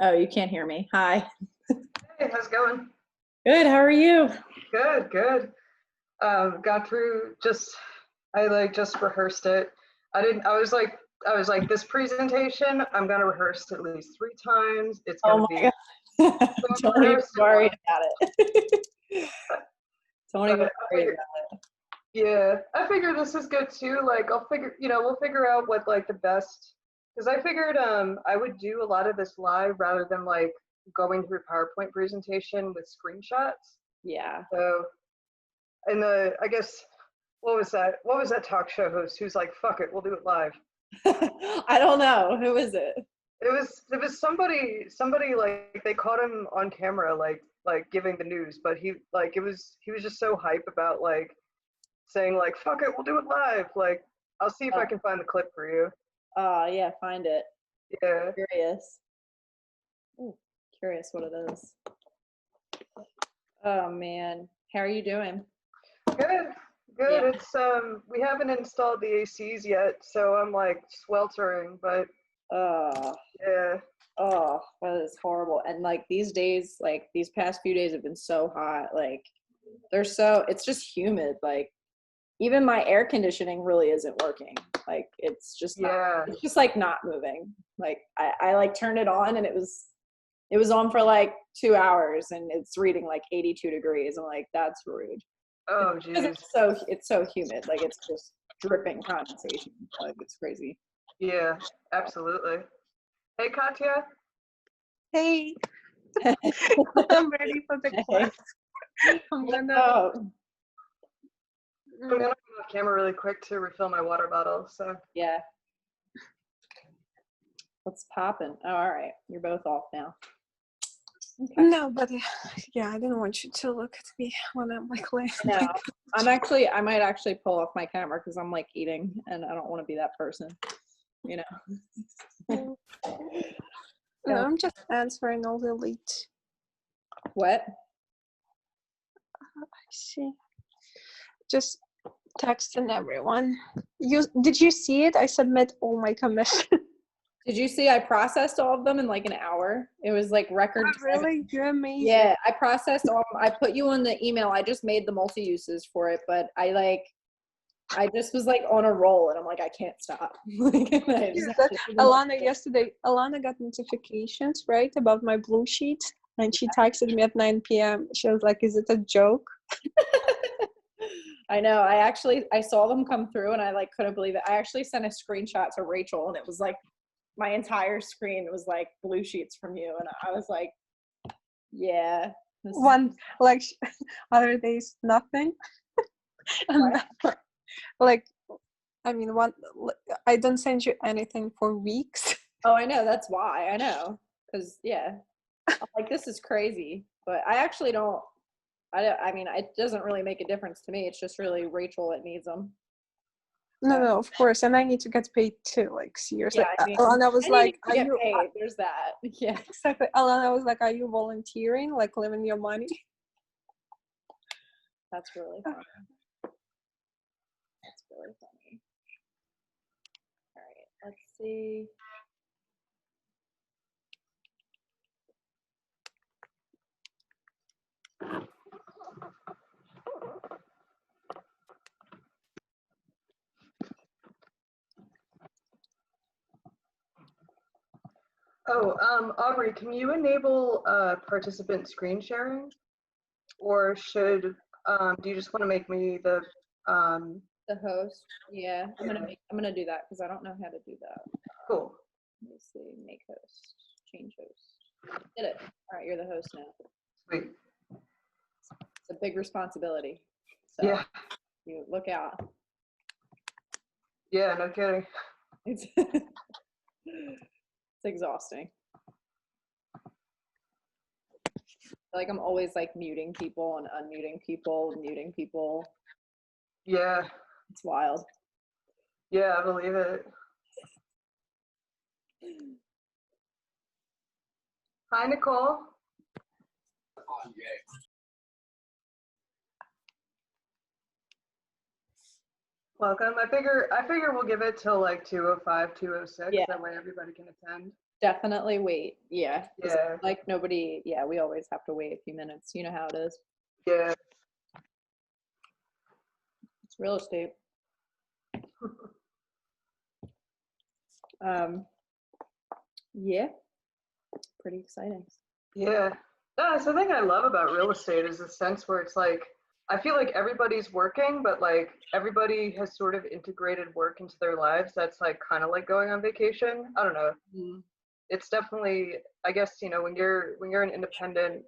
Oh, you can't hear me. Hi. Hey, how's it going? Good. How are you? Good, good. Got through just rehearsed it. I was like, this presentation, I'm gonna rehearse at least 3 times. It's Oh gonna my be God. so Don't even rehearsed worry once. about it. Don't even But worry about it. yeah, I figure this is good too. Like we'll figure out what like the best, because I figured I would do a lot of this live rather than like going through PowerPoint presentation with screenshots. Yeah. So, and I guess, what was that? What was that talk show host who's like, "Fuck it, we'll do it live." I don't know. Who is it? It was somebody like they caught him on camera like giving the news, but he was just so hype about like saying like, "Fuck it, we'll do it live." Like, I'll see if I Oh, can find the clip for you. yeah, find it. Yeah. Curious. Ooh, curious what it is. Oh man. How are you doing? Good. Yeah. Good. It's we haven't installed the ACs yet, so I'm like sweltering, but Oh, yeah. that is horrible. And like these days, like these past few days have been so hot. Like it's just humid. Like even my air conditioning really isn't working. Like Yeah. it's just like not moving. Like I like turned it on and it was on for like 2 hours and it's reading like 82 degrees. I'm like, that's rude. Oh, Because geez. it's so humid. Like it's just dripping condensation. Like it's crazy. Yeah, absolutely. Hey, Katya. Hey, I'm ready for the class. I'm gonna. Oh, I'm gonna come off camera really quick to refill my water bottle. So yeah. What's popping? Oh, all right. You're both off now. Okay. No, but yeah, I didn't want you to look at me when I'm like laying. No, I might actually pull off my camera because I'm like eating and I don't want to be that person, you know. No, I'm just answering all the leads. What? I see. Just texting everyone. Did you see it? I submit all my commission. Did you see I processed all of them in like an hour? It was like record time. Really? You're amazing. Yeah, I processed all. I put you on the email. I just made the multi-uses for it, but I just was like on a roll, and I'm like, I can't stop. Alana got notifications, right, about my blue sheet, and she texted me at 9 p.m. She was like, is it a joke? I know. I saw them come through, and I like couldn't believe it. I actually sent a screenshot to Rachel, and it was like my entire screen was like blue sheets from you, and I was like, yeah. One like other days nothing, and like I mean I don't send you anything for weeks. Oh, I know. That's why. I know. Because yeah, I'm like, this is crazy. But I actually don't. I mean, it doesn't really make a difference to me. It's just really Rachel that needs them. No, of course, and I need to get paid too. Like seriously, Yeah, I mean, Alana was like, "Are you paid?" There's that. Yeah, exactly. Alana was like, "Are you volunteering? Like living your money?" That's really funny. That's really funny. All right, let's see. oh, Aubrey, can you enable participant screen sharing, or do you just want to make me the host? Yeah, I'm gonna do that because I don't know how to do that. Cool. Let me see. Make host. Change host. Did it. All right, you're the host now. Sweet. It's a big responsibility. So Yeah. you look out. Yeah, no kidding. It's exhausting. Like I'm always like muting people and unmuting people, muting people. Yeah. It's wild. Yeah, I believe it. Hi, Nicole. Welcome. I figure we'll give it till like 2:05, 2:06. Yeah. That way everybody can attend. Definitely wait. Yeah. 'Cause, Yeah. like nobody, yeah, we always have to wait a few minutes. You know how it is. Yeah. It's real estate. Yeah, pretty exciting. Yeah. That's the thing I love about real estate is the sense where it's like, I feel like everybody's working, but like everybody has sort of integrated work into their lives. That's like kind of like going on vacation. I don't know. It's definitely, I guess, you know, when you're an independent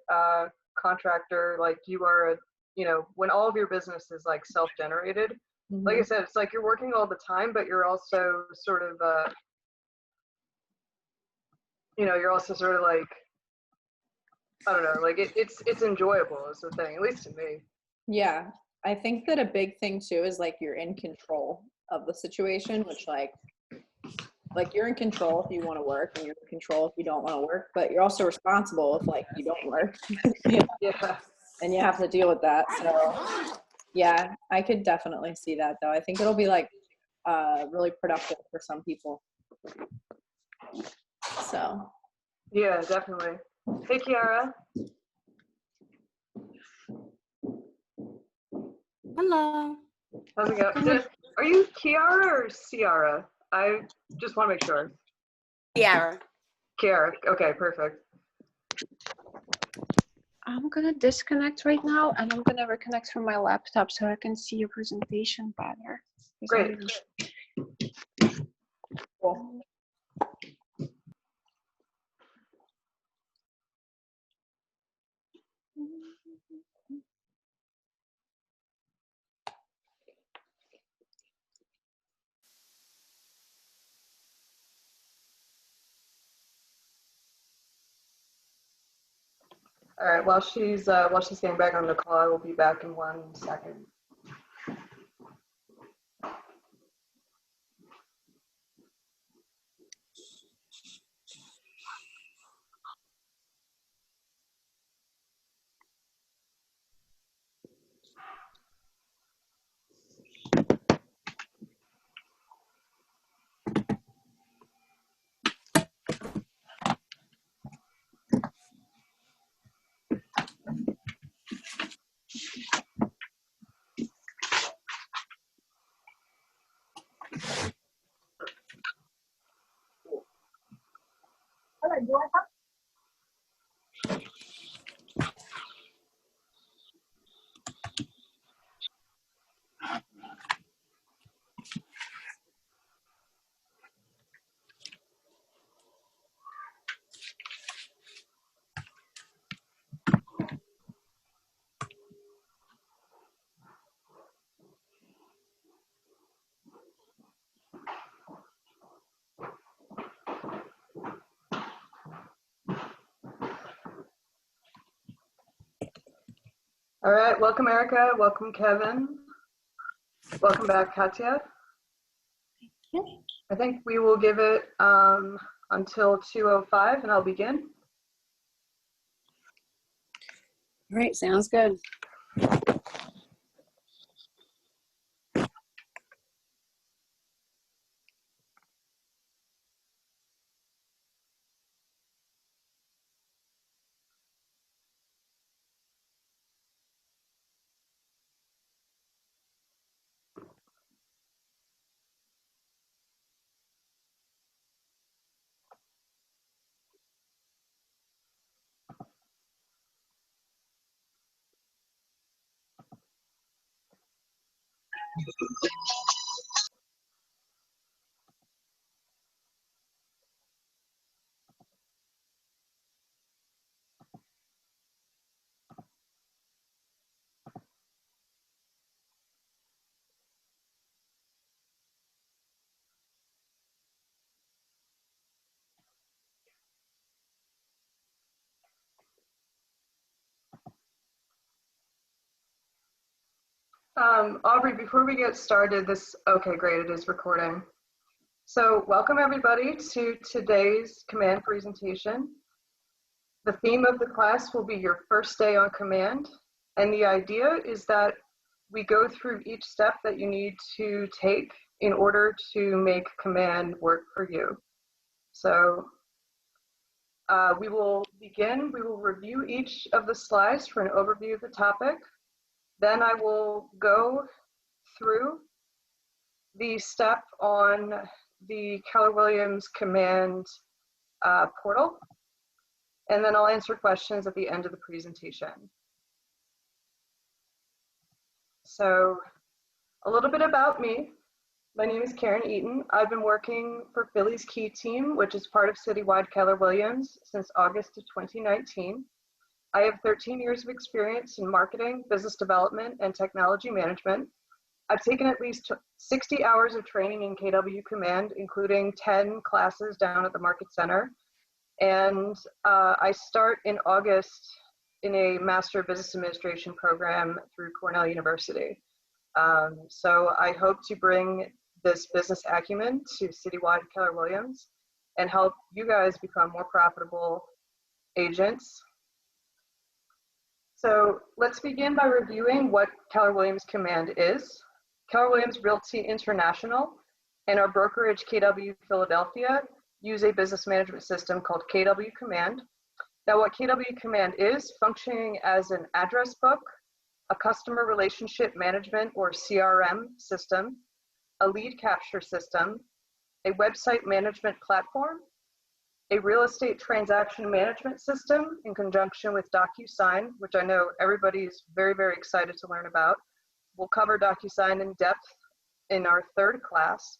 contractor, like you are a, you know, when all of your business is like self-generated, like I said, it's like you're working all the time, but you're also sort of you know, you're also sort of like, I don't know, like it's enjoyable is the thing, at least to me. Yeah, I think that a big thing too is like you're in control of the situation, which like you're in control if you want to work and you're in control if you don't want to work, but you're also responsible if like you don't work. You know? Yeah. And you have to deal with that. So yeah, I could definitely see that though. I think it'll be like really productive for some people. So Yeah, definitely. Hey, Kiara. Hello. How's it going? Are you Kiara or Ciara? I just want to make sure. Kiara. Kiara. Okay, perfect. I'm gonna disconnect right now and I'm gonna reconnect from my laptop so I can see your presentation better. Great. cool. All right. While she's getting back on the call, I will be back in 1 second. All right. Welcome, Erica. Welcome, Kevin. Welcome back, Katya. I think we will give it until 2:05 and I'll begin. All right, sounds good. Aubrey, before we get started, okay, great, it is recording. So welcome everybody to today's command presentation. The theme of the class will be your first day on command. And the idea is that we go through each step that you need to take in order to make command work for you. So We will review each of the slides for an overview of the topic. Then I will go through the step on the Keller Williams command portal, and then I'll answer questions at the end of the presentation. So a little bit about me. My name is Caryn Eaton. I've been working for Philly's Key Team, which is part of City Wide Keller Williams, since August of 2019. I have 13 years of experience in marketing, business development, and technology management. I've taken at least 60 hours of training in KW Command, including 10 classes down at the Market Center. And I start in August in a Master of Business Administration program through Cornell University. So I hope to bring this business acumen to Citywide Keller Williams and help you guys become more profitable agents. So let's begin by reviewing what Keller Williams Command is. Keller Williams Realty International and our brokerage KW Philadelphia use a business management system called KW Command. Now what KW Command is, functioning as an address book, a customer relationship management or CRM system, a lead capture system, a website management platform, a real estate transaction management system in conjunction with DocuSign, which I know everybody's very, very excited to learn about. We'll cover DocuSign in depth in our third class.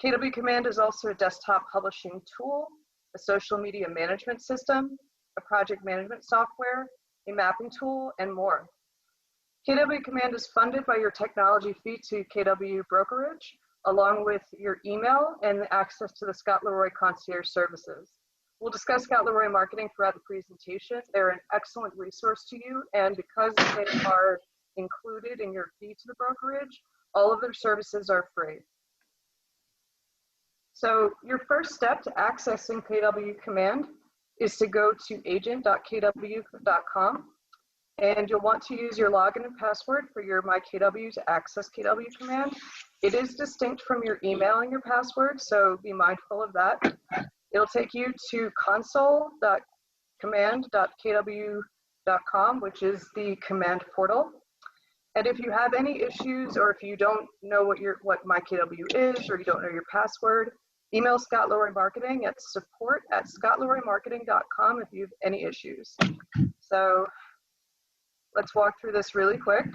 KW Command is also a desktop publishing tool, a social media management system, a project management software, a mapping tool, and more. KW Command is funded by your technology fee to KW Brokerage, along with your email and access to the Scott Leroy concierge services. We'll discuss Scott Leroy marketing throughout the presentation. They're an excellent resource to you, and because they are included in your fee to the brokerage, all of their services are free. So your first step to accessing KW Command is to go to agent.kw.com. And you'll want to use your login and password for your MyKW to access KW Command. It is distinct from your email and your password, so be mindful of that. It'll take you to console.command.kw.com, which is the command portal. And if you have any issues, or if you don't know what MyKW is, or you don't know your password, email Scott Leroy Marketing at support@scottleroymarketing.com if you have any issues. So let's walk through this really quick.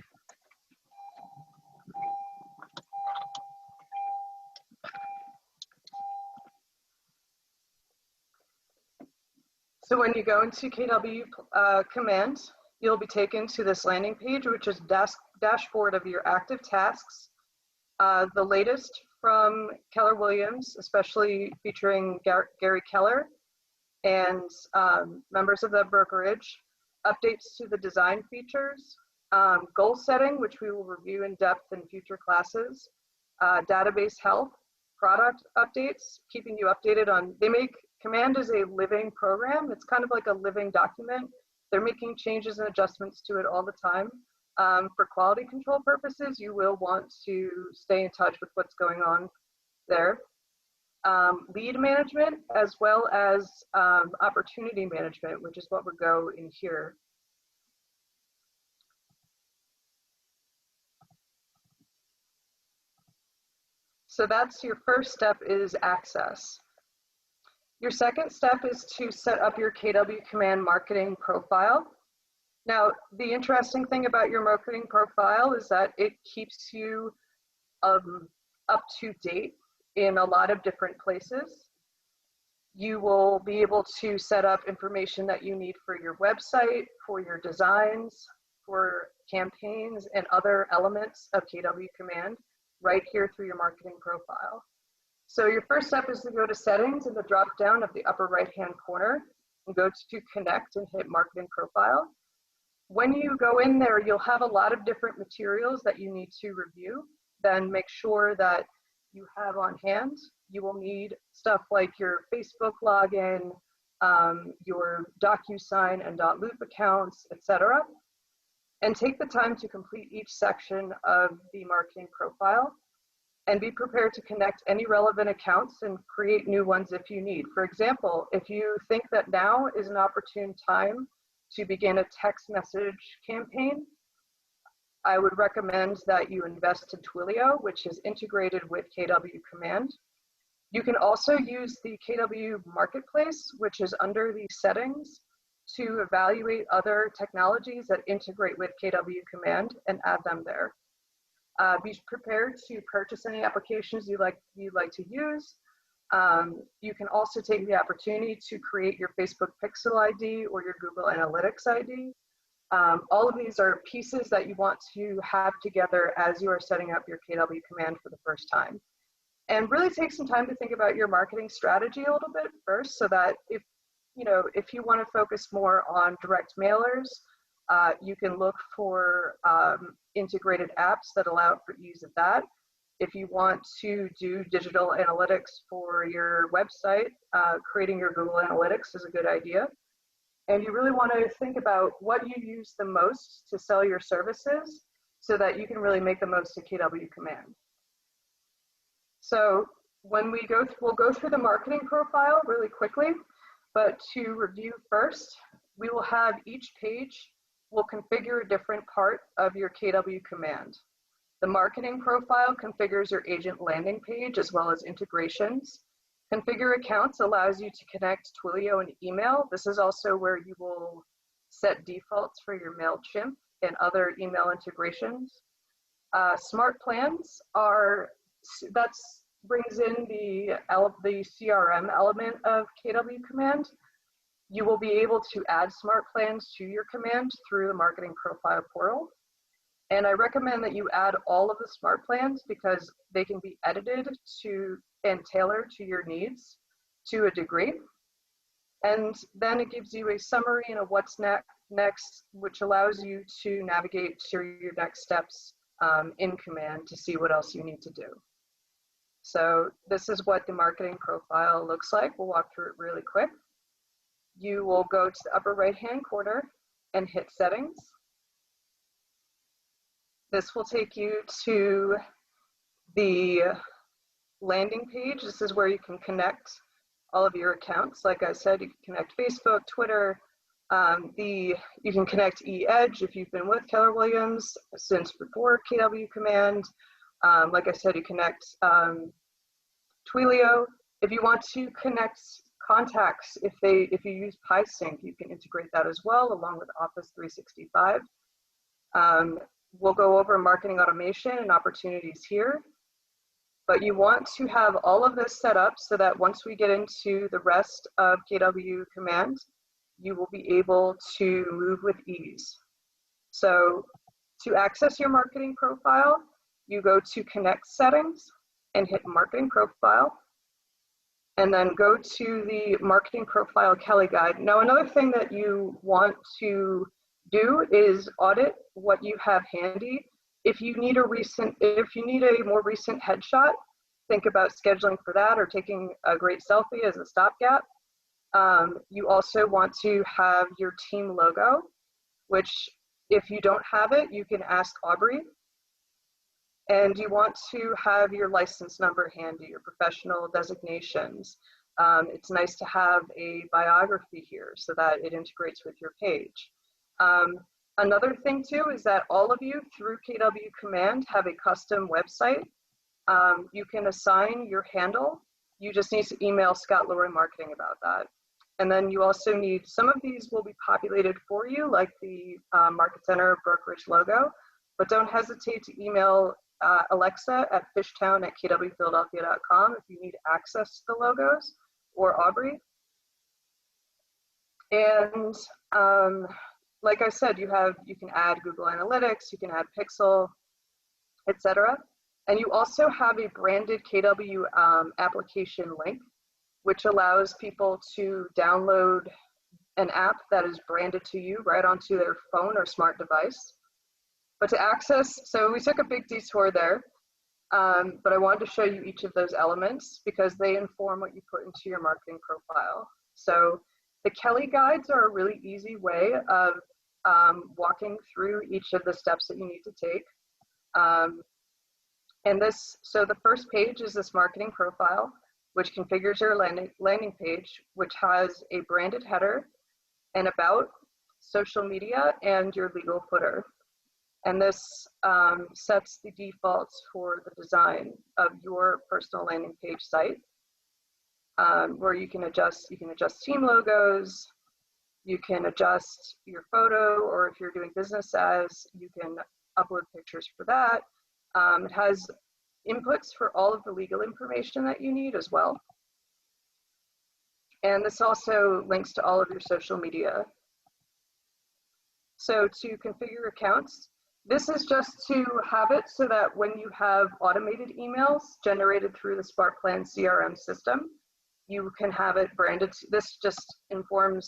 So when you go into KW Command, you'll be taken to this landing page, which is dashboard of your active tasks. The latest from Keller Williams, especially featuring Gary Keller and members of the brokerage, updates to the design features, goal setting, which we will review in depth in future classes, database health, product updates, keeping you updated on, Command is a living program. It's kind of like a living document. They're making changes and adjustments to it all the time. For quality control purposes, you will want to stay in touch with what's going on there. Lead management, as well as opportunity management, which is what would go in here. So that's your first step, is access. Your second step is to set up your KW Command marketing profile. Now, the interesting thing about your marketing profile is that it keeps you up to date in a lot of different places. You will be able to set up information that you need for your website, for your designs, for campaigns, and other elements of KW Command right here through your marketing profile. So your first step is to go to settings in the drop down of the upper right hand corner and go to connect and hit marketing profile. When you go in there, you'll have a lot of different materials that you need to review. Then make sure that you have on hand. You will need stuff like your Facebook login, your DocuSign and .loop accounts, etc. And take the time to complete each section of the marketing profile. and be prepared to connect any relevant accounts and create new ones if you need. For example, if you think that now is an opportune time to begin a text message campaign, I would recommend that you invest in Twilio, which is integrated with KW Command. You can also use the KW Marketplace, which is under the settings, to evaluate other technologies that integrate with KW Command and add them there. Be prepared to purchase any applications you'd like to use. You can also take the opportunity to create your Facebook Pixel ID or your Google Analytics ID. All of these are pieces that you want to have together as you are setting up your KW Command for the first time. And really take some time to think about your marketing strategy a little bit first, so that if you want to focus more on direct mailers, you can look for integrated apps that allow for ease of that. If you want to do digital analytics for your website, creating your Google Analytics is a good idea. And you really want to think about what you use the most to sell your services so that you can really make the most of KW Command. So when we'll go through the marketing profile really quickly, but to review first, we will have each page will configure a different part of your KW Command. The marketing profile configures your agent landing page as well as integrations. Configure accounts allows you to connect Twilio and email. This is also where you will set defaults for your MailChimp and other email integrations. Smart plans brings in the CRM element of KW Command. You will be able to add smart plans to your command through the marketing profile portal. And I recommend that you add all of the smart plans because they can be edited and tailored to your needs to a degree. And then it gives you a summary and a what's next, which allows you to navigate to your next steps in command to see what else you need to do. So this is what the marketing profile looks like. We'll walk through it really quick. You will go to the upper right-hand corner and hit settings. This will take you to the landing page. This is where you can connect all of your accounts. Like I said, you can connect Facebook, Twitter. You can connect eEdge if you've been with Keller Williams since before KW Command. Like I said, you connect Twilio. If you want to connect contacts, if you use PieSync, you can integrate that as well, along with Office 365. We'll go over marketing automation and opportunities here. But you want to have all of this set up so that once we get into the rest of KW Command, you will be able to move with ease. So to access your marketing profile, you go to Connect Settings and hit Marketing Profile, and then go to the Marketing Profile KELLE Guide. Now, another thing that you want to do is audit what you have handy. If you need a more recent headshot, think about scheduling for that or taking a great selfie as a stopgap. You also want to have your team logo, which if you don't have it, you can ask Aubrey. And you want to have your license number handy, your professional designations. It's nice to have a biography here so that it integrates with your page. Another thing too is that all of you through KW Command have a custom website. You can assign your handle. You just need to email Scott Leroy Marketing about that. And then you also need, some of these will be populated for you, like the Market Center brokerage logo, but don't hesitate to email Alexa at fishtown@kwphiladelphia.com if you need access to the logos, or Aubrey. And like I said, you can add Google Analytics, you can add Pixel, etc. And you also have a branded KW application link, which allows people to download an app that is branded to you right onto their phone or smart device. But to access, so we took a big detour there, but I wanted to show you each of those elements because they inform what you put into your marketing profile. So the KELLE guides are a really easy way of walking through each of the steps that you need to take. And so the first page is this marketing profile, which configures your landing page, which has a branded header, an about, social media, and your legal footer. And this sets the defaults for the design of your personal landing page site, where you can adjust team logos, you can adjust your photo, or if you're doing business as, you can upload pictures for that. It has inputs for all of the legal information that you need as well. And this also links to all of your social media. So to configure accounts, this is just to have it so that when you have automated emails generated through the SmartPlan CRM system, you can have it branded. This just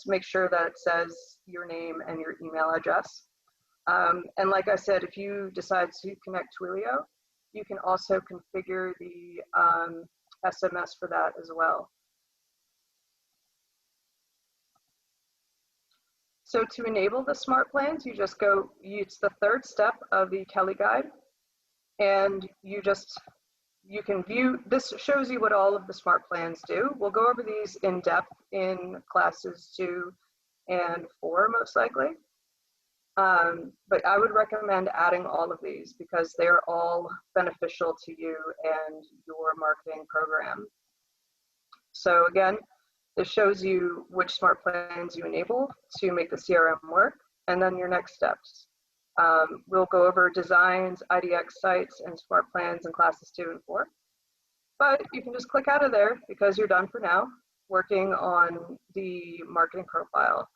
makes sure that it says your name and your email address. And like I said, if you decide to connect Twilio, you can also configure the SMS for that as well. So to enable the smart plans, you just go, it's the third step of the KELLE guide. And you can view, this shows you what all of the smart plans do. We'll go over these in depth in classes 2 and 4, most likely. But I would recommend adding all of these because they're all beneficial to you and your marketing program. So again, this shows you which smart plans you enable to make the CRM work, and then your next steps. We'll go over designs, IDX sites, and smart plans in classes 2 and 4. But you can just click out of there because you're done for now, working on the marketing profile.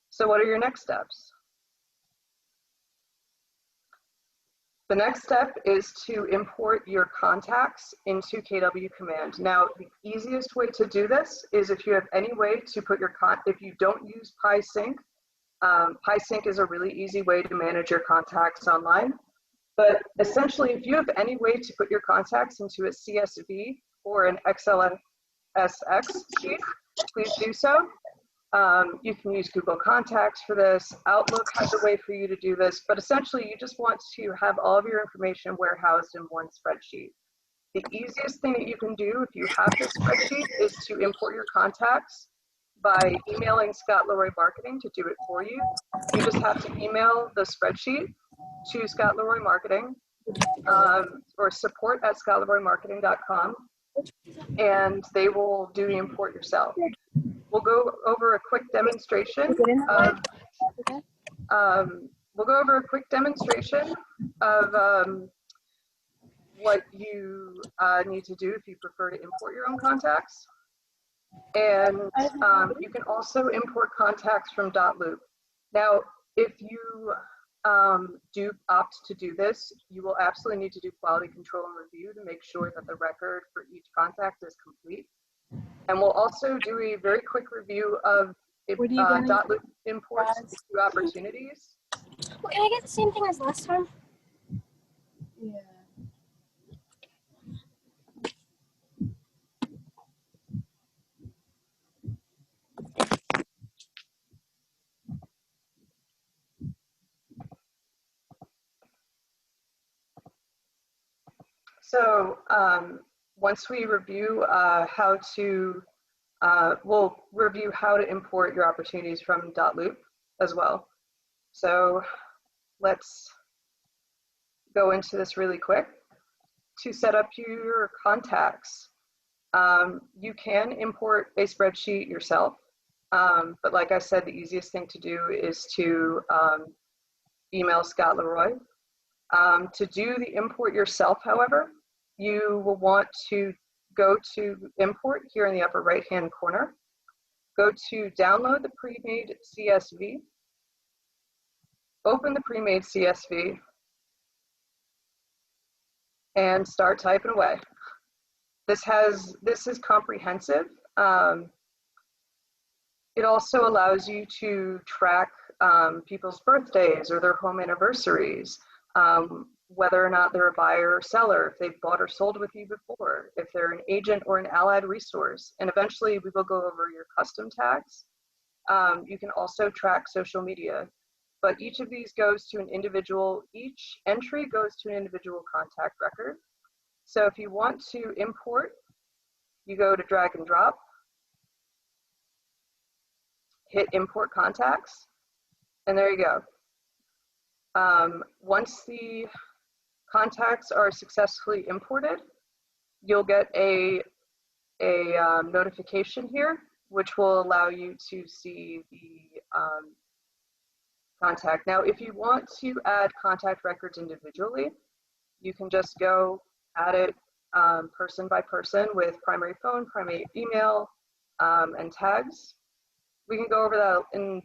So what are your next steps? The next step is to import your contacts into KW Command. Now, the easiest way to do this is if you have any way to put your if you don't use PySync. PySync is a really easy way to manage your contacts online. But essentially, if you have any way to put your contacts into a CSV or an XLSX sheet, please do so. You can use Google Contacts for this. Outlook has a way for you to do this, but essentially you just want to have all of your information warehoused in one spreadsheet. The easiest thing that you can do if you have this spreadsheet is to import your contacts by emailing Scott Leroy Marketing to do it for you. You just have to email the spreadsheet to Scott Leroy Marketing or support@scottleroymarketing.com, and they will do the import yourself. We'll go over a quick demonstration of what you need to do if you prefer to import your own contacts. And you can also import contacts from .loop. Now, if you do opt to do this, you will absolutely need to do quality control and review to make sure that the record for each contact is complete. And we'll also do a very quick review of .loop imports to opportunities. Well, can I get the same thing as last time? Yeah. So once we review we'll review how to import your opportunities from .loop as well. So let's go into this really quick. To set up your contacts, you can import a spreadsheet yourself, but like I said, the easiest thing to do is to email Scott Leroy. To do the import yourself, however, you will want to go to import here in the upper right-hand corner. Go to download the pre-made CSV. Open the pre-made CSV and start typing away. This is comprehensive. It also allows you to track people's birthdays or their home anniversaries. Whether or not they're a buyer or seller, if they've bought or sold with you before, if they're an agent or an allied resource. And eventually we will go over your custom tags. You can also track social media, but each of these goes to an individual, each entry goes to an individual contact record. So if you want to import, you go to drag and drop, hit import contacts, and there you go. Once the contacts are successfully imported, you'll get a notification here, which will allow you to see the contact. Now, if you want to add contact records individually, you can just go add it person by person with primary phone, primary email, and tags. We can go over that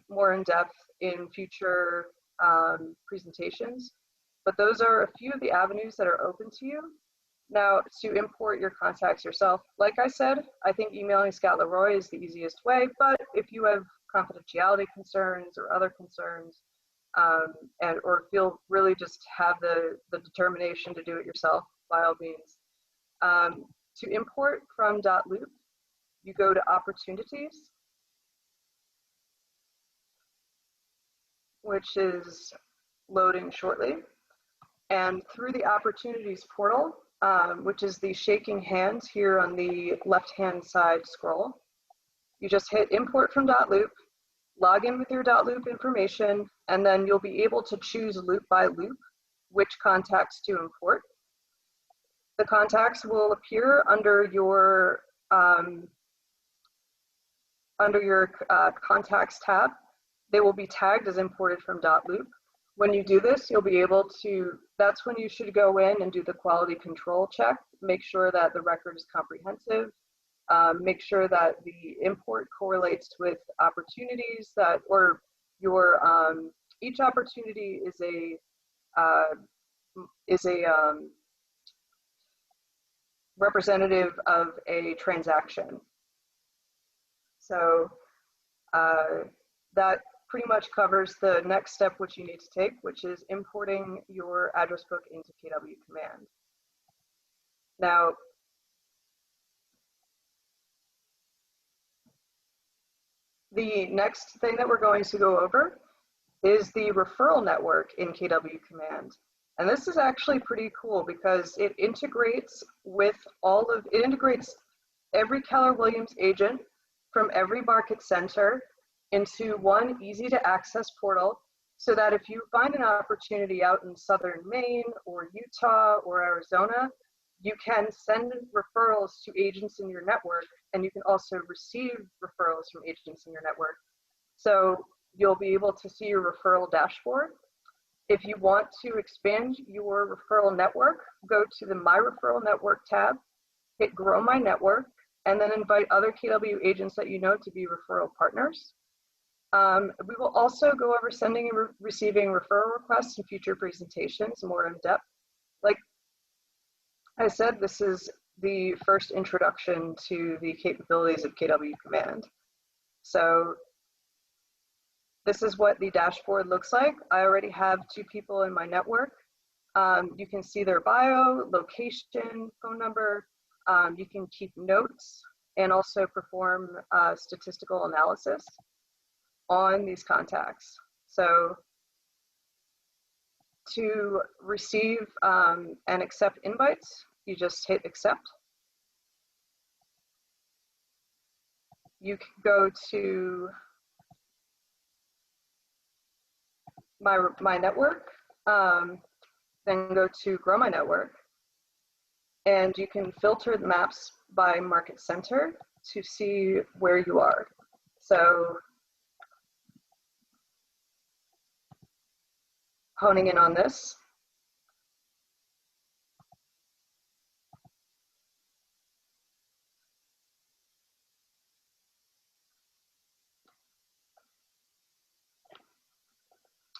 more in depth in future presentations, but those are a few of the avenues that are open to you. Now, to import your contacts yourself, like I said, I think emailing Scott Leroy is the easiest way, but if you have confidentiality concerns or other concerns, or feel really just have the determination to do it yourself, by all means. To import from .loop, you go to opportunities, which is loading shortly. And through the opportunities portal, which is the shaking hands here on the left-hand side scroll, you just hit import from .loop, log in with your .loop information, and then you'll be able to choose loop by loop which contacts to import. The contacts will appear under your contacts tab. They will be tagged as imported from .loop. When you do this, you'll be able to, that's when you should go in and do the quality control check, make sure that the record is comprehensive, make sure that the import correlates with opportunities that, or your, each opportunity is a representative of a transaction. So that pretty much covers the next step which you need to take, which is importing your address book into KW command. Now, the next thing that we're going to go over is the referral network in KW command. And this is actually pretty cool because it integrates with it integrates every Keller Williams agent from every market center into one easy to access portal, so that if you find an opportunity out in Southern Maine or Utah or Arizona, you can send referrals to agents in your network, and you can also receive referrals from agents in your network. So you'll be able to see your referral dashboard. If you want to expand your referral network, go to the My Referral Network tab, hit Grow My Network, and then invite other KW agents that you know to be referral partners. We will also go over sending and receiving referral requests in future presentations more in depth. Like I said, this is the first introduction to the capabilities of KW Command. So this is what the dashboard looks like. I already have 2 people in my network. You can see their bio, location, phone number. You can keep notes and also perform statistical analysis on these contacts. So to receive and accept invites, you just hit accept. You can go to my network, then go to Grow My Network, and you can filter the maps by market center to see where you are. So honing in on this.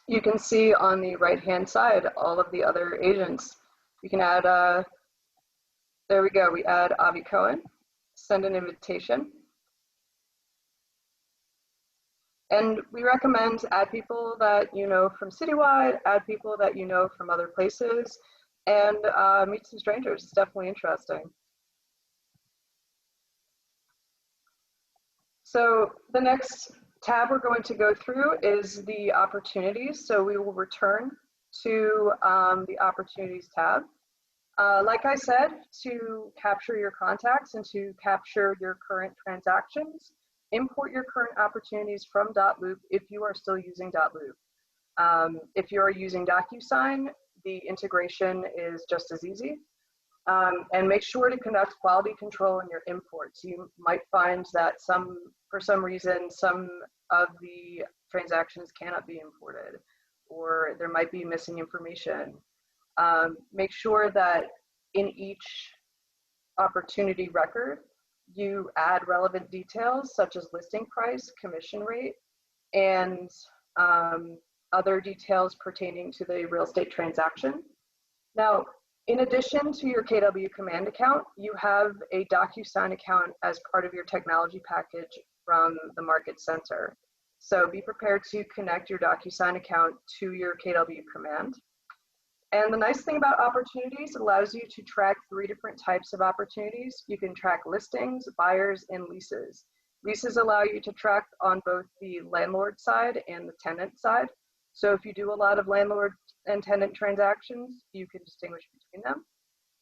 You can see on the right-hand side all of the other agents. You can add, there we go, we add Avi Cohen, send an invitation. And we recommend add people that you know from Citywide, add people that you know from other places, and meet some strangers. It's definitely interesting. So the next tab we're going to go through is the opportunities. So we will return to the opportunities tab. Like I said, to capture your contacts and to capture your current transactions, import your current opportunities from .loop if you are still using .loop. If you are using DocuSign, the integration is just as easy. And make sure to conduct quality control in your imports. You might find that for some reason, some of the transactions cannot be imported, or there might be missing information. Make sure that in each opportunity record, you add relevant details such as listing price, commission rate, and other details pertaining to the real estate transaction. Now, in addition to your KW Command account, you have a DocuSign account as part of your technology package from the Market Center. So be prepared to connect your DocuSign account to your KW Command. And the nice thing about opportunities, it allows you to track 3 different types of opportunities. You can track listings, buyers, and leases. Leases allow you to track on both the landlord side and the tenant side. So if you do a lot of landlord and tenant transactions, you can distinguish between them.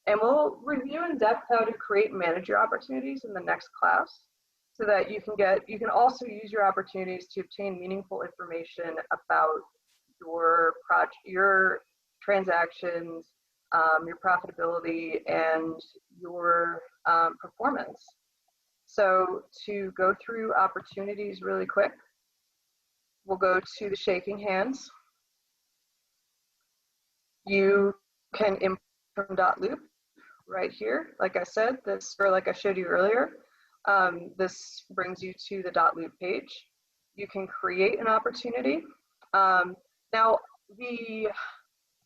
And we'll review in depth how to create and manage your opportunities in the next class, so that you can also use your opportunities to obtain meaningful information about your project, your transactions, your profitability, and your performance. So to go through opportunities really quick, we'll go to the shaking hands. You can import from .loop right here. Like I said, like I showed you earlier, this brings you to the .loop page. You can create an opportunity. Now, the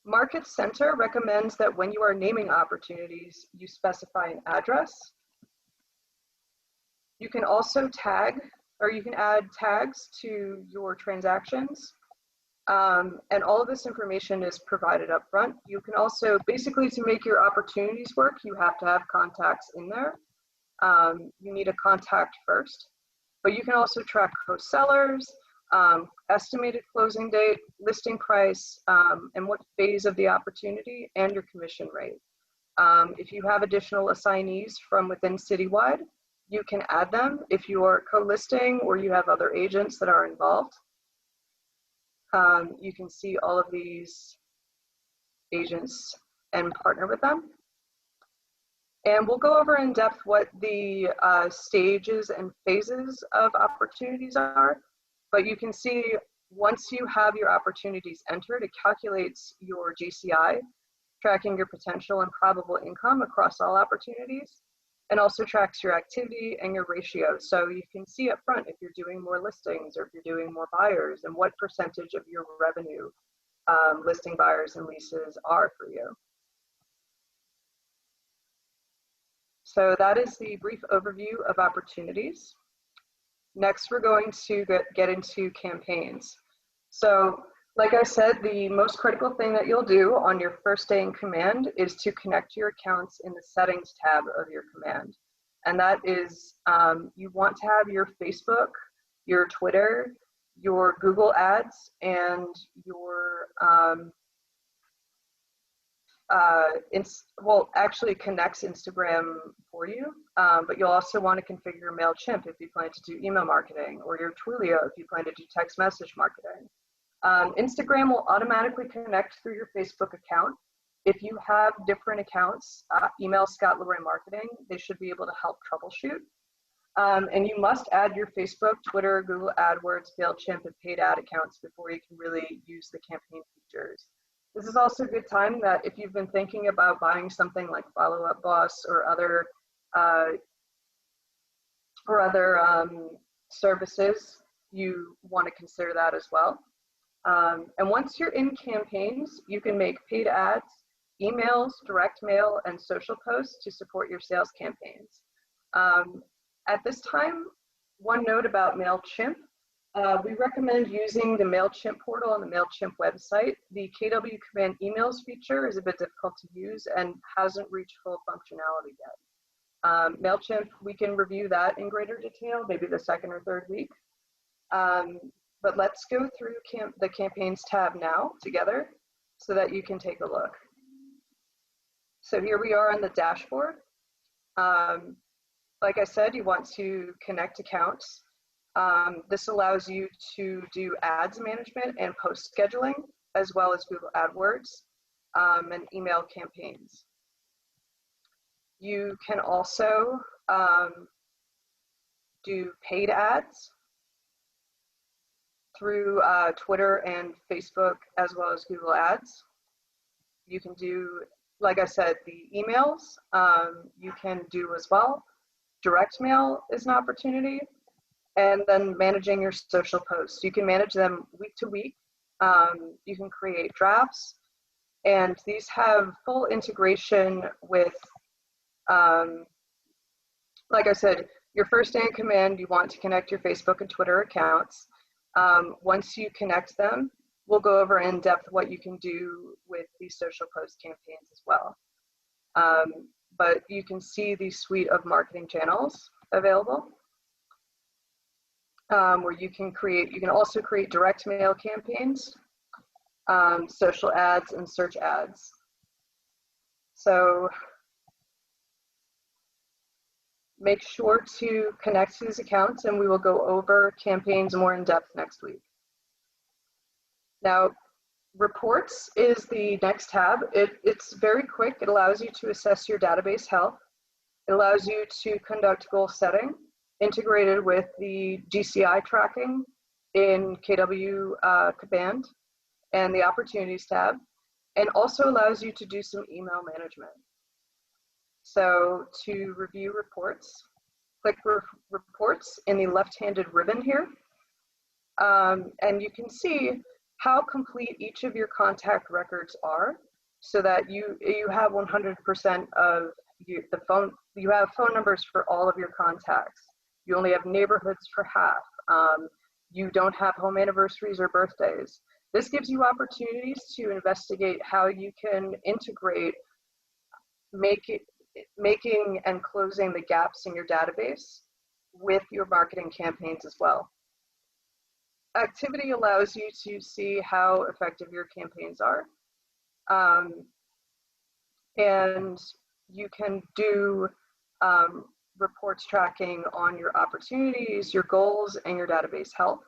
Market Center recommends that when you are naming opportunities, you specify an address. You can also tag, or you can add tags to your transactions. And all of this information is provided up front. You can also, basically, to make your opportunities work, you have to have contacts in there. You need a contact first, but you can also track co-sellers, estimated closing date, listing price, and what phase of the opportunity, and your commission rate. If you have additional assignees from within Citywide, you can add them if you are co-listing or you have other agents that are involved. You can see all of these agents and partner with them. And we'll go over in depth what the stages and phases of opportunities are. But you can see once you have your opportunities entered, it calculates your GCI, tracking your potential and probable income across all opportunities, and also tracks your activity and your ratio. So you can see up front if you're doing more listings or if you're doing more buyers and what percentage of your revenue listing buyers and leases are for you. So that is the brief overview of opportunities. Next, we're going to get into campaigns. So like I said, the most critical thing that you'll do on your first day in command is to connect your accounts in the settings tab of your command. And that is, you want to have your Facebook, your Twitter, your Google Ads, and your, well, actually connects Instagram for you, but you'll also want to configure MailChimp if you plan to do email marketing, or your Twilio if you plan to do text message marketing. Instagram will automatically connect through your Facebook account. If you have different accounts, email Scott Leroy Marketing. They should be able to help troubleshoot. And you must add your Facebook, Twitter, Google AdWords, MailChimp, and paid ad accounts before you can really use the campaign features. This is also a good time that if you've been thinking about buying something like Follow Up Boss or other services, you want to consider that as well. And once you're in campaigns, you can make paid ads, emails, direct mail, and social posts to support your sales campaigns. At this time, one note about MailChimp. We recommend using the MailChimp portal on the MailChimp website. The KW Command emails feature is a bit difficult to use and hasn't reached full functionality yet. MailChimp, we can review that in greater detail, maybe the second or third week. But let's go through the campaigns tab now together so that you can take a look. So here we are on the dashboard. Like I said, you want to connect accounts. This allows you to do ads management and post scheduling, as well as Google AdWords and email campaigns. You can also do paid ads through Twitter and Facebook, as well as Google Ads. You can do, like I said, the emails you can do as well. Direct mail is an opportunity. And then managing your social posts. You can manage them week to week. You can create drafts. And these have full integration with, like I said, your first day in command, you want to connect your Facebook and Twitter accounts. Once you connect them, we'll go over in depth what you can do with these social post campaigns as well. But you can see the suite of marketing channels available, where you can also create direct mail campaigns, social ads, and search ads. So make sure to connect to these accounts, and we will go over campaigns more in depth next week. Now, reports is the next tab. It's very quick. It allows you to assess your database health. It allows you to conduct goal setting, integrated with the GCI tracking in KW Command and the Opportunities tab, and also allows you to do some email management. So to review reports, click Reports in the left-handed ribbon here, and you can see how complete each of your contact records are, so that you have 100% of you have phone numbers for all of your contacts. You only have neighborhoods for half. You don't have home anniversaries or birthdays. This gives you opportunities to investigate how you can integrate making and closing the gaps in your database with your marketing campaigns as well. Activity allows you to see how effective your campaigns are. And you can do reports tracking on your opportunities, your goals, and your database health.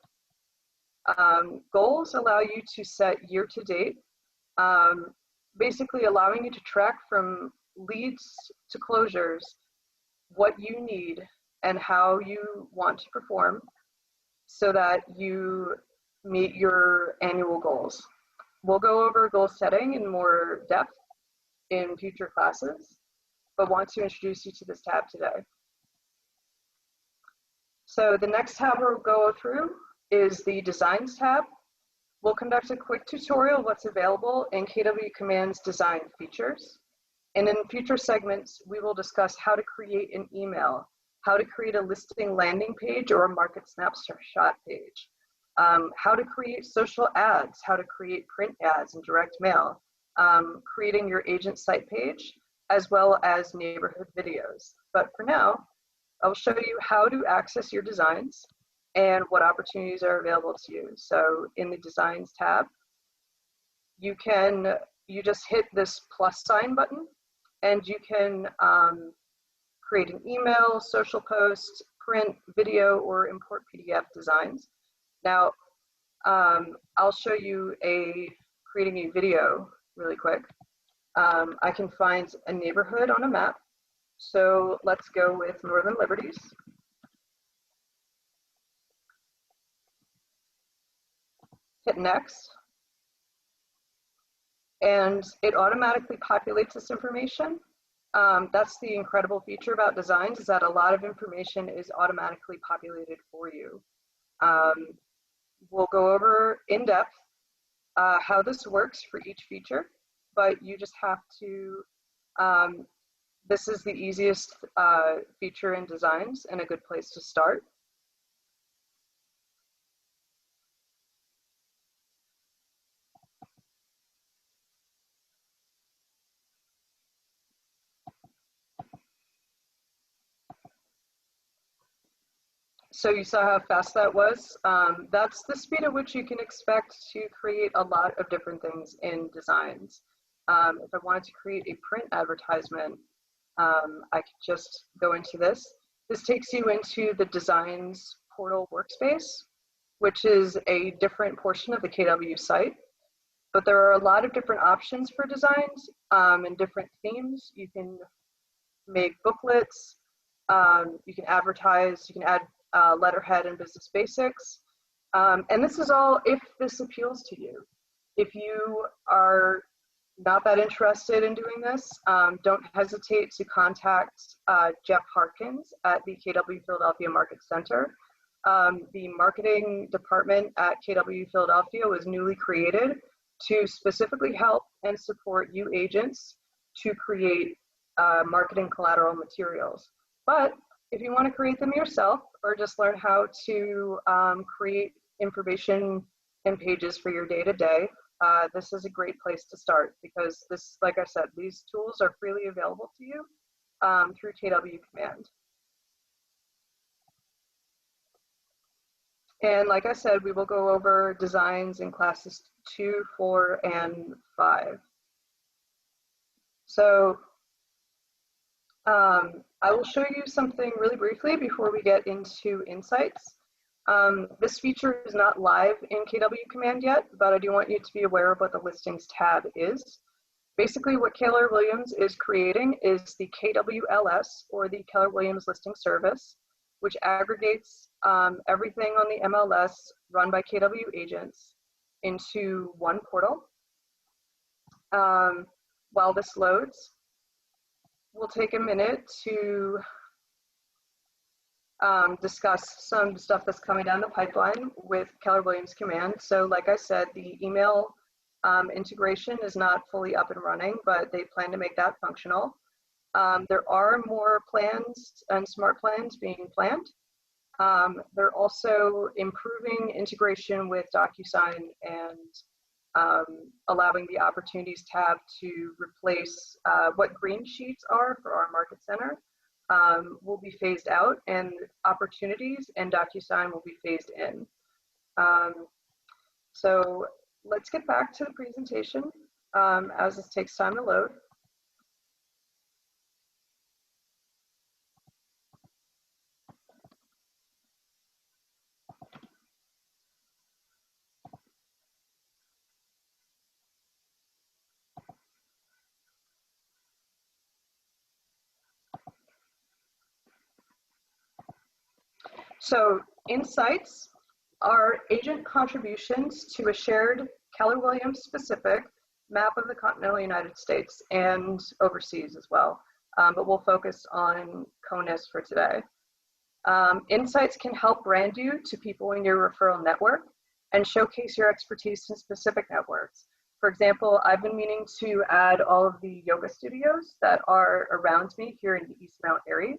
Goals allow you to set year-to-date, basically allowing you to track from leads to closures what you need and how you want to perform so that you meet your annual goals. We'll go over goal setting in more depth in future classes, but want to introduce you to this tab today. So the next tab we'll go through is the Designs tab. We'll conduct a quick tutorial of what's available in KW Command's design features. And in future segments, we will discuss how to create an email, how to create a listing landing page or a market snapshot page, how to create social ads, how to create print ads and direct mail, creating your agent site page, as well as neighborhood videos. But for now, I'll show you how to access your designs and what opportunities are available to you. So in the Designs tab, you just hit this plus sign button, and you can create an email, social post, print, video, or import PDF designs. Now, I'll show you creating a video really quick. I can find a neighborhood on a map. So let's go with Northern Liberties. Hit next. And it automatically populates this information. That's the incredible feature about designs, is that a lot of information is automatically populated for you. We'll go over in depth how this works for each feature, but you just have to, this is the easiest feature in designs and a good place to start. So you saw how fast that was. That's the speed at which you can expect to create a lot of different things in designs. If I wanted to create a print advertisement, I could just go into this. This takes you into the Designs portal workspace, which is a different portion of the KW site. But there are a lot of different options for designs and different themes. You can make booklets, you can advertise, you can add letterhead and business basics. And this is all if this appeals to you. If you are not that interested in doing this, don't hesitate to contact Jeff Harkins at the KW Philadelphia Market Center. The marketing department at KW Philadelphia was newly created to specifically help and support you agents to create marketing collateral materials. But if you want to create them yourself or just learn how to create information and pages for your day-to-day, this is a great place to start because this, like I said, these tools are freely available to you through KW Command. And like I said, we will go over designs in classes 2, 4, and 5. So I will show you something really briefly before we get into insights. This feature is not live in KW Command yet, but I do want you to be aware of what the listings tab is. Basically what Keller Williams is creating is the KWLS, or the Keller Williams Listing Service, which aggregates everything on the MLS run by KW agents into one portal. While this loads, we'll take a minute to discuss some stuff that's coming down the pipeline with Keller Williams Command. So like I said, the email integration is not fully up and running, but they plan to make that functional. There are more plans and smart plans being planned. They're also improving integration with DocuSign and allowing the Opportunities tab to replace what green sheets are for our Market Center will be phased out, and Opportunities and DocuSign will be phased in. So let's get back to the presentation as this takes time to load. So insights are agent contributions to a shared Keller Williams specific map of the continental United States and overseas as well. But we'll focus on CONUS for today. Insights can help brand you to people in your referral network and showcase your expertise in specific networks. For example, I've been meaning to add all of the yoga studios that are around me here in the Eastmount area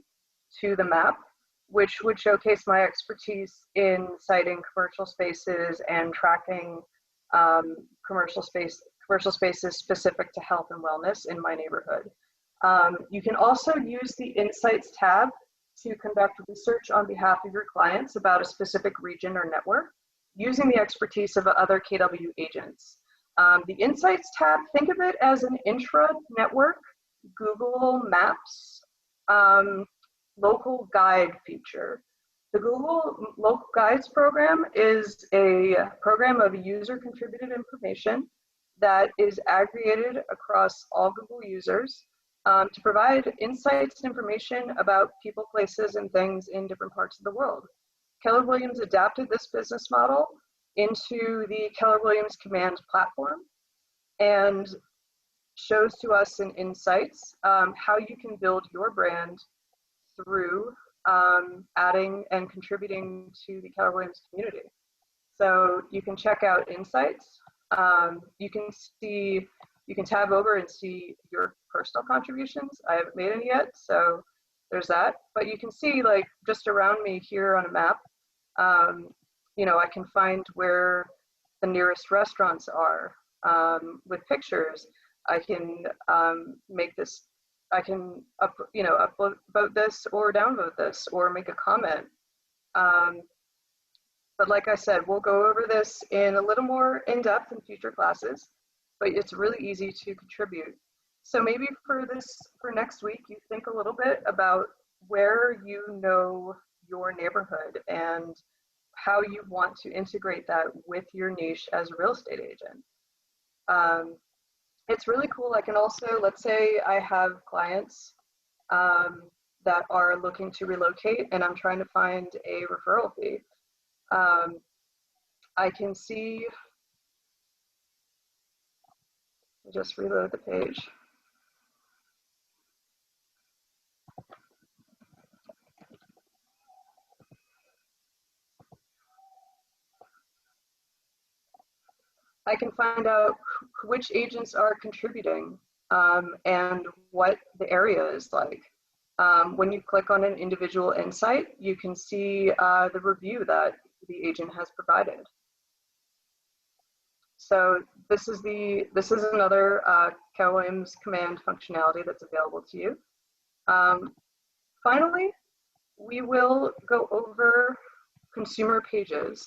to the map, which would showcase my expertise in citing commercial spaces and tracking commercial spaces specific to health and wellness in my neighborhood. You can also use the Insights tab to conduct research on behalf of your clients about a specific region or network using the expertise of other KW agents. The Insights tab, think of it as an intra-network Google Maps local guide feature. The Google Local Guides program is a program of user-contributed information that is aggregated across all Google users to provide insights and information about people, places, and things in different parts of the world. Keller Williams adapted this business model into the Keller Williams Command platform and shows to us in Insights how you can build your brand through adding and contributing to the Keller Williams community. So you can check out Insights. You can tab over and see your personal contributions. I haven't made any yet, so there's that. But you can see, like, just around me here on a map, you know, I can find where the nearest restaurants are with pictures. I can make this, I can upvote this or downvote this or make a comment. But like I said, we'll go over this in a little more in depth in future classes. but it's really easy to contribute. So maybe for next week, you think a little bit about where you know your neighborhood and how you want to integrate that with your niche as a real estate agent. It's really cool. I can also, let's say I have clients that are looking to relocate and I'm trying to find a referral fee. I can see, just reload the page. I can find out which agents are contributing and what the area is like. When you click on an individual insight, you can see the review that the agent has provided. So this is another KELLE Williams command functionality that's available to you. Finally, we will go over consumer pages.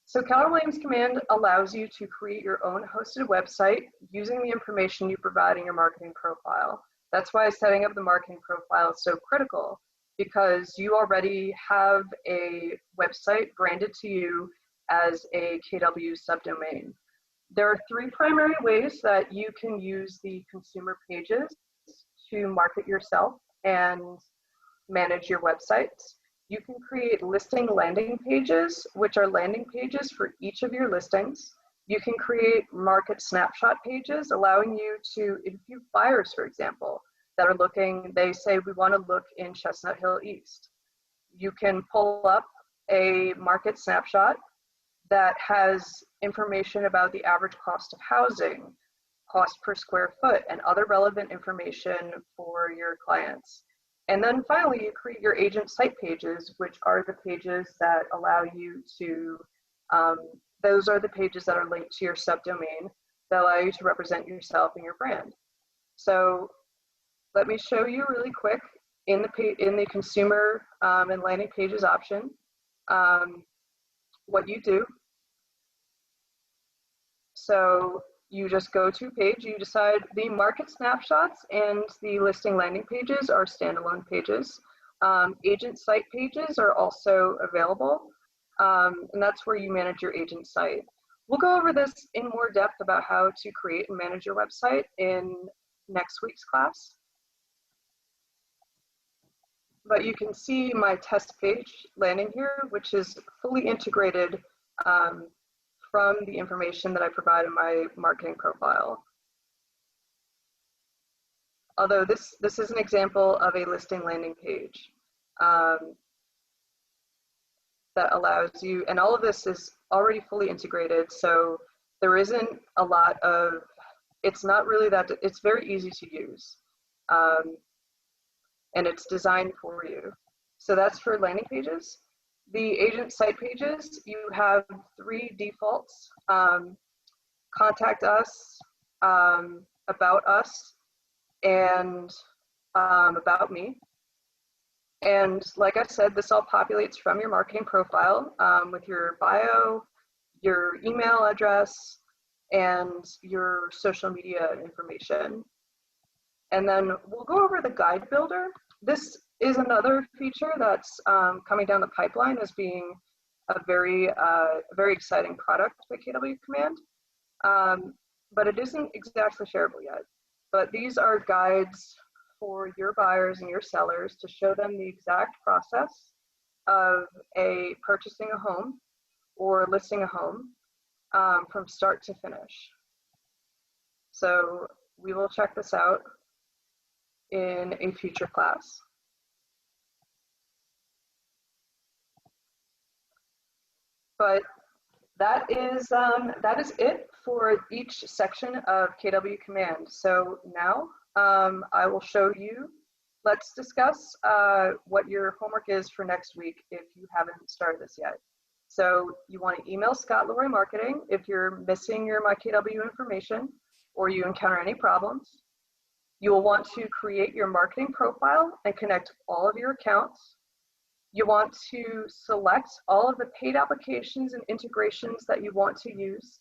So Keller Williams command allows you to create your own hosted website using the information you provide in your marketing profile. That's why setting up the marketing profile is so critical, because you already have a website branded to you as a KW subdomain. There are three primary ways that you can use the consumer pages to market yourself and manage your websites. You can create listing landing pages, which are landing pages for each of your listings. You can create market snapshot pages, allowing you to, if you have buyers, for example, that are looking, they say, we want to look in Chestnut Hill East. You can pull up a market snapshot that has information about the average cost of housing, cost per square foot, and other relevant information for your clients. And then finally, you create your agent site pages, which are the pages that allow you to, those are the pages that are linked to your subdomain that allow you to represent yourself and your brand. So let me show you really quick in the consumer and landing pages option, what you do. So you just go to a page, you decide the market snapshots and the listing landing pages are standalone pages. Agent site pages are also available, and that's where you manage your agent site. We'll go over this in more depth about how to create and manage your website in next week's class. But you can see my test page landing here, which is fully integrated from the information that I provide in my marketing profile. Although this is an example of a listing landing page that allows you, and all of this is already fully integrated, so there isn't a lot of, it's not really that, it's very easy to use. And it's designed for you. So that's for landing pages. The agent site pages, you have three defaults: contact us, about us, and about me. And like I said, this all populates from your marketing profile with your bio, your email address, and your social media information. And then we'll go over the guide builder. This is another feature that's coming down the pipeline as being a very exciting product by KW Command, but it isn't exactly shareable yet. But these are guides for your buyers and your sellers to show them the exact process of purchasing a home or listing a home from start to finish. So we will check this out in a future class. But that is it for each section of KW Command. So now I will show you, let's discuss what your homework is for next week if you haven't started this yet. So you want to email Scott Leroy Marketing if you're missing your MyKW information or you encounter any problems. You will want to create your marketing profile and connect all of your accounts. You want to select all of the paid applications and integrations that you want to use.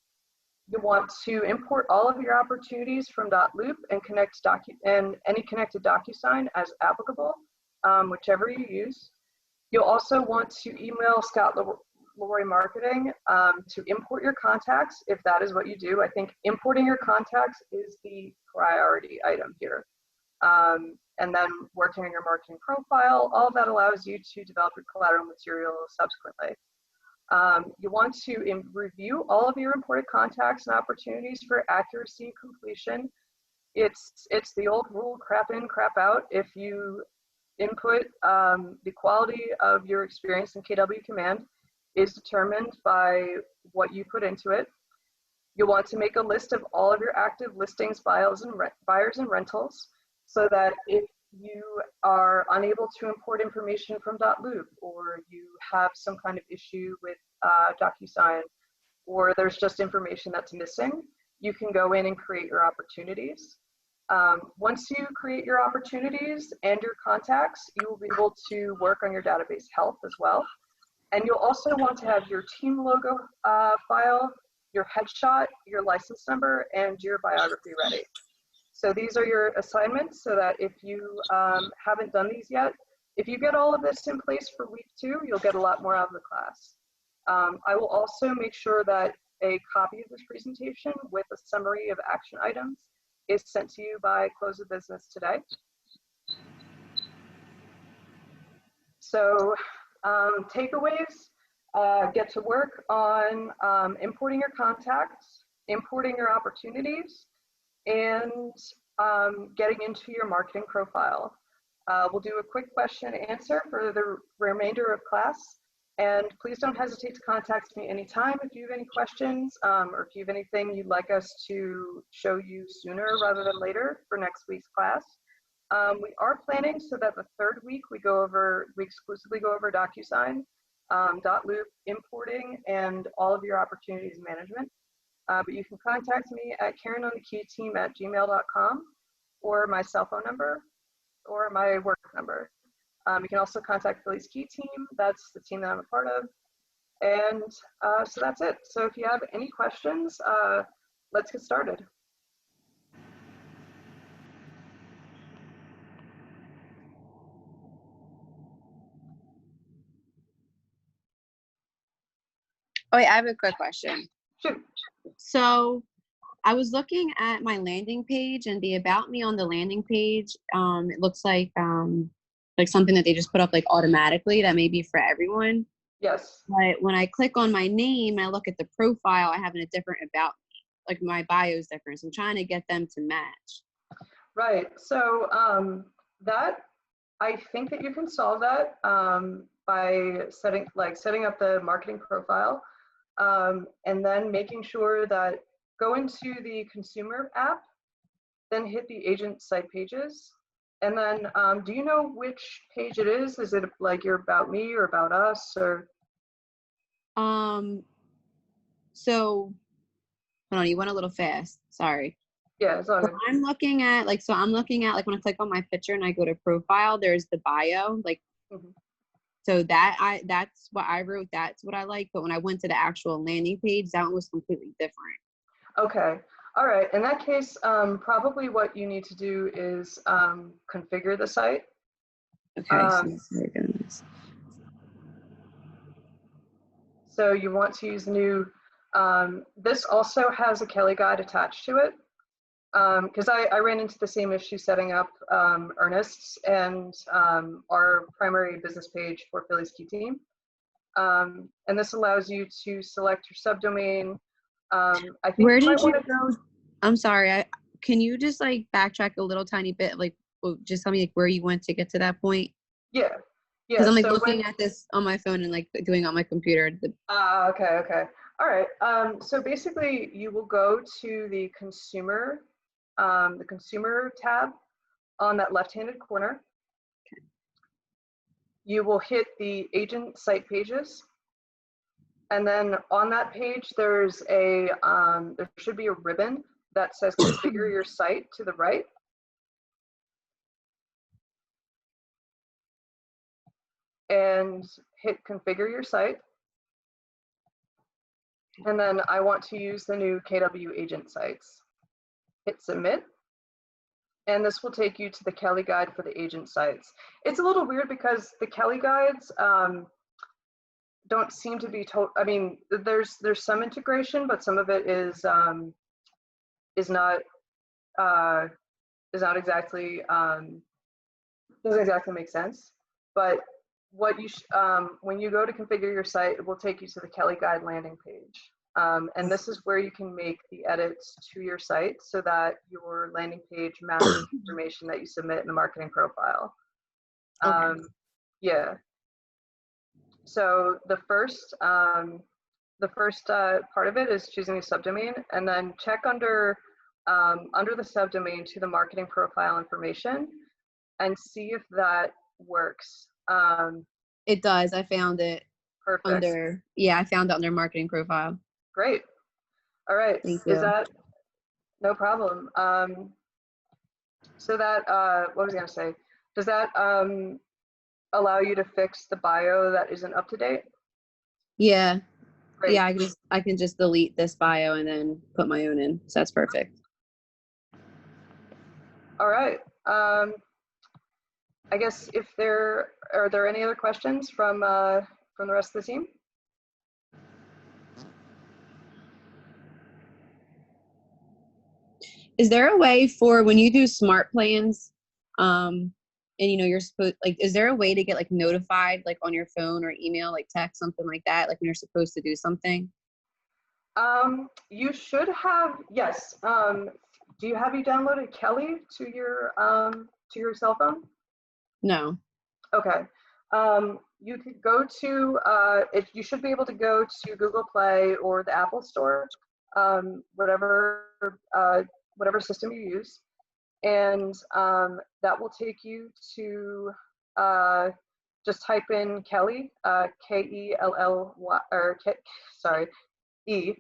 You want to import all of your opportunities from .loop and connect any connected DocuSign as applicable, whichever you use. You'll also want to email Scott Lori Marketing to import your contacts if that is what you do. I think importing your contacts is the priority item here. And then working on your marketing profile, all of that allows you to develop your collateral material subsequently. You want to review all of your imported contacts and opportunities for accuracy and completion. It's the old rule, crap in, crap out. If you input, the quality of your experience in KW command is determined by what you put into it. You'll want to make a list of all of your active listings, buyers and rentals, so that if you are unable to import information from .loop, or you have some kind of issue with DocuSign, or there's just information that's missing, you can go in and create your opportunities. Once you create your opportunities and your contacts, you will be able to work on your database health as well. And you'll also want to have your team logo file, your headshot, your license number, and your biography ready. So these are your assignments, so that if you haven't done these yet, if you get all of this in place for week 2, you'll get a lot more out of the class. I will also make sure that a copy of this presentation with a summary of action items is sent to you by close of business today. So takeaways, get to work on importing your contacts, importing your opportunities, and getting into your marketing profile. We'll do a quick question and answer for the remainder of class. And please don't hesitate to contact me anytime if you have any questions, or if you have anything you'd like us to show you sooner rather than later for next week's class. We are planning so that the 3rd week we exclusively go over DocuSign, .loop, importing, and all of your opportunities management. But you can contact me at KarynOnTheKeyTeam@gmail.com, or my cell phone number, or my work number. You can also contact Philly's Key Team. That's the team that I'm a part of. And so that's it. So if you have any questions, let's get started. Oh, wait, I have a quick question. Shoot. So I was looking at my landing page, and the About Me on the landing page, it looks like something that they just put up like automatically that may be for everyone. Yes. But when I click on my name and I look at the profile, I have a different About Me. Like my bio is different. So I'm trying to get them to match. Right. So that, I think that you can solve that by setting up the marketing profile, and then making sure that go into the consumer app, then hit the agent site pages. And then, do you know which page it is? Is it like your About Me or About Us, or? So hold on, you went a little fast. Sorry. Yeah, it's all good. I'm looking at when I click on my picture and I go to profile, there's the bio, so that's what I wrote, that's what I like. But when I went to the actual landing page, that one was completely different. Okay. All right. In that case, probably what you need to do is configure the site. Okay. So you want to use the new, this also has a KELLE guide attached to it, because I ran into the same issue setting up Ernest's and our primary business page for Philly's Key Team. And this allows you to select your subdomain. I think where did you go? I'm sorry. Can you just backtrack a little tiny bit? Just tell me where you went to get to that point. Yeah. Because I'm looking at this on my phone and doing it on my computer. Okay. All right. So basically, you will go to the consumer tab on that left-handed corner. Okay. You will hit the agent site pages, and then on that page, there's there should be a ribbon that says configure your site to the right. And hit configure your site. And then I want to use the new KW agent sites. Hit submit. And this will take you to the KELLE guide for the agent sites. It's a little weird because the KELLE guides don't seem to be I mean, there's some integration, but some of it is not exactly doesn't exactly make sense. But what you when you go to configure your site, it will take you to the KELLE guide landing page. And this is where you can make the edits to your site so that your landing page matches the information that you submit in the marketing profile. Okay. Yeah. So the first part of it is choosing a subdomain, and then check under the subdomain to the marketing profile information and see if that works. It does. I found it Perfect. I found it under marketing profile. Great. All right. Thank you. Is that no problem? So that what was I gonna say? Does that allow you to fix the bio that isn't up to date? Yeah. Great. Yeah, I can just delete this bio and then put my own in. So that's perfect. All right. I guess are there any other questions from the rest of the team? Is there a way for when you do smart plans, and you know, you're supposed, like, is there a way to get like notified, like on your phone or email, like text, something like that, like when you're supposed to do something? You should have, yes. Do you downloaded KELLE to your cell phone? No. Okay. You could go to you should be able to go to Google Play or the Apple Store, whatever system you use, and that will take you to just type in KELLE, KELLY, or E,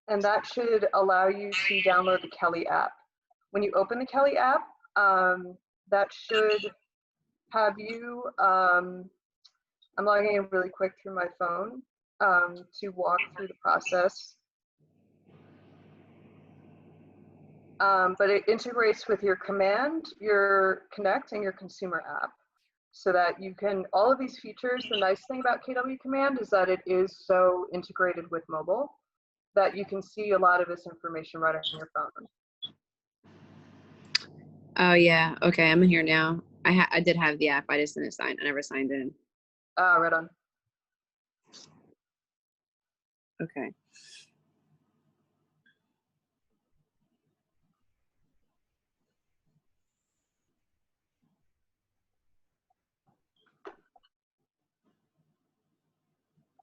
and that should allow you to download the KELLE app. When you open the KELLE app, that should have you, I'm logging in really quick through my phone to walk through the process. But it integrates with your Command, your Connect, and your Consumer app, so that you can, all of these features, the nice thing about KW Command is that it is so integrated with mobile that you can see a lot of this information right on your phone. Oh yeah. Okay, I'm in here now. I did have the app. I just didn't I never signed in. Right on. Okay.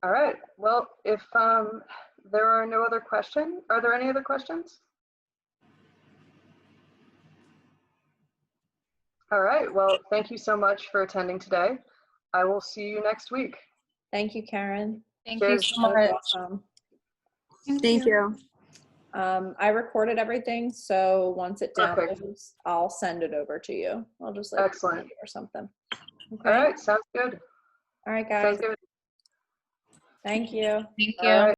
All right. Well, if there are no other questions, are there any other questions? All right. Well, thank you so much for attending today. I will see you next week. Thank you, Caryn. Thank Cheers. you so That was much. awesome. Thank you. I recorded everything, so once it Perfect. downloads, I'll send it over to you. I'll just like Excellent. or something. Okay. All right. Sounds good. All right, guys. Sounds good. Thank you. Thank All you. right.